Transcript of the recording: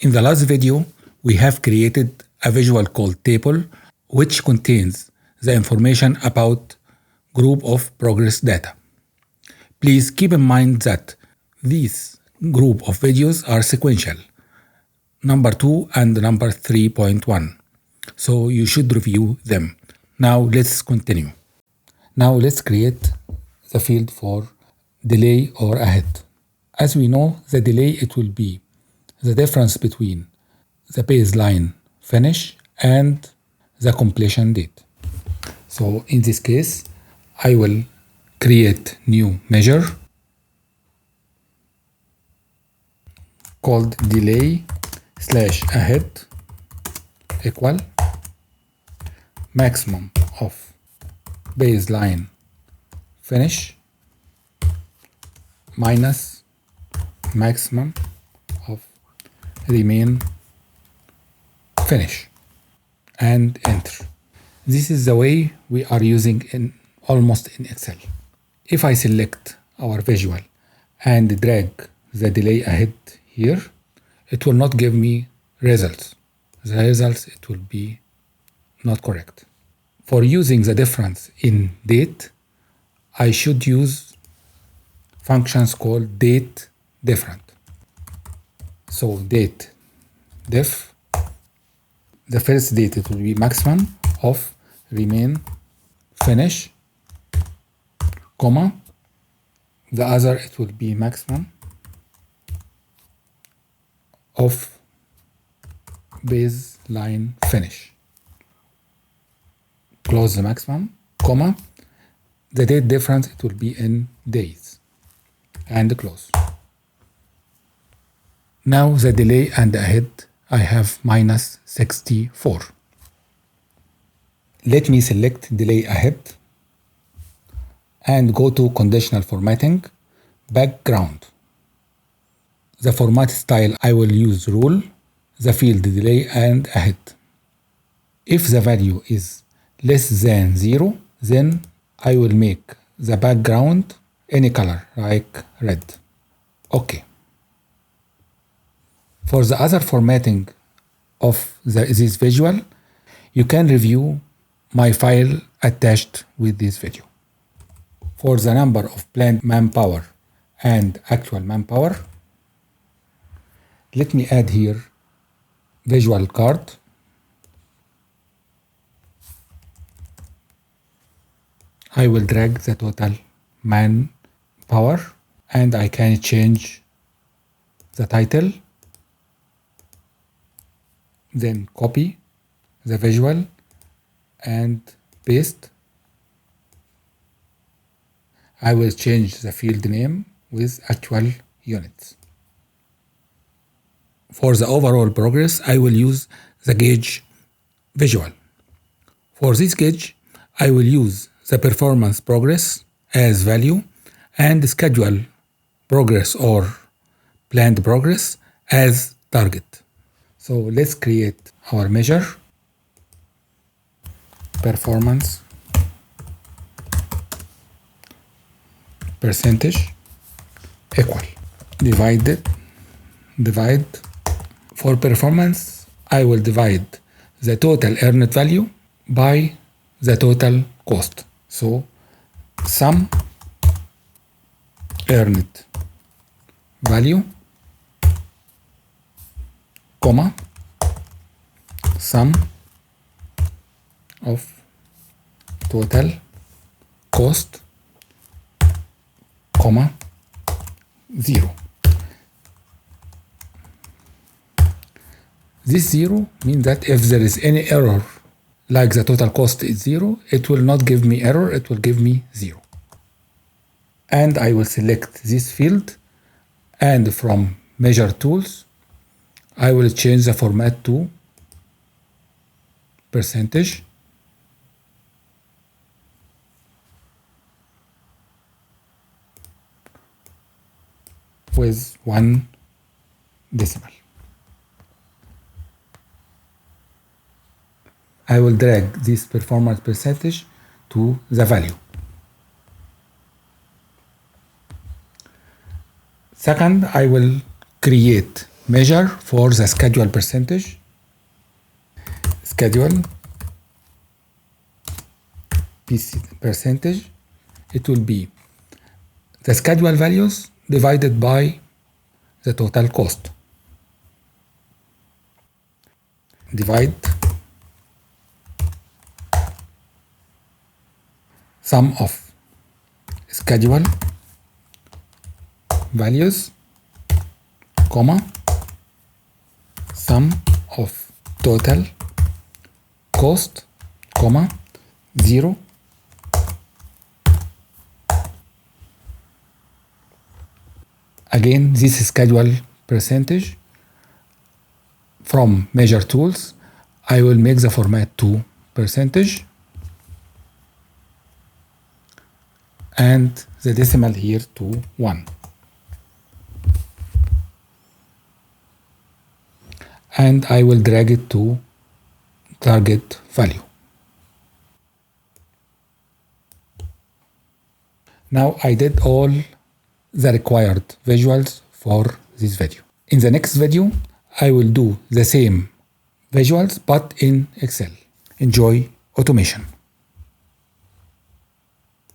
In the last video, we have created a visual called table, which contains the information about group of progress data. Please keep in mind that these group of videos are sequential, number 2 and number 3.1. So you should review them. Now let's continue. Now let's create the field for delay or ahead. As we know, the delay, it will be the difference between the baseline finish and the completion date. So in this case, I will create new measure called delay/ahead equal maximum of baseline finish minus maximum of remain finish, and enter. This is the way we are using in almost in Excel. If I select our visual and drag the delay ahead here, it will not give me results. The results, it will be not correct. For using the difference in date, I should use functions called date different. So date diff, the first date, it will be maximum of remain finish, comma, the other, it will be maximum of baseline finish. Close the maximum, comma, the date difference, it will be in days, and close. Now the delay and ahead, I have minus 64. Let me select delay ahead and go to conditional formatting, background. The format style, I will use rule, the field delay and ahead. If the value is less than 0, then I will make the background any color, like red. Okay. For the other formatting of this visual, you can review my file attached with this video. For the number of planned manpower and actual manpower, let me add here visual card. I will drag the total manpower and I can change the title, then copy the visual and paste. I will change the field name with actual units. For the overall progress, I will use the gauge visual. For this gauge, I will use the performance progress as value and schedule progress or planned progress as target. So let's create our measure, performance percentage equal divide. For performance, I will divide the total earned value by the total cost. So sum earned value, comma, sum of total cost, comma, 0. This 0 means that if there is any error, like the total cost is 0, it will not give me error, it will give me 0. And I will select this field, and from measure tools, I will change the format to percentage with 1 decimal. I will drag this performance percentage to the value. Second, I will create measure for the schedule percentage. Schedule percentage, it will be the schedule values divided by the total cost. Divide sum of schedule values, comma, sum of total cost, comma, 0. Again, this schedule percentage from measure tools, I will make the format to percentage and the decimal here to 1. And I will drag it to target value. Now I did all the required visuals for this video. In the next video, I will do the same visuals but in Excel. Enjoy automation.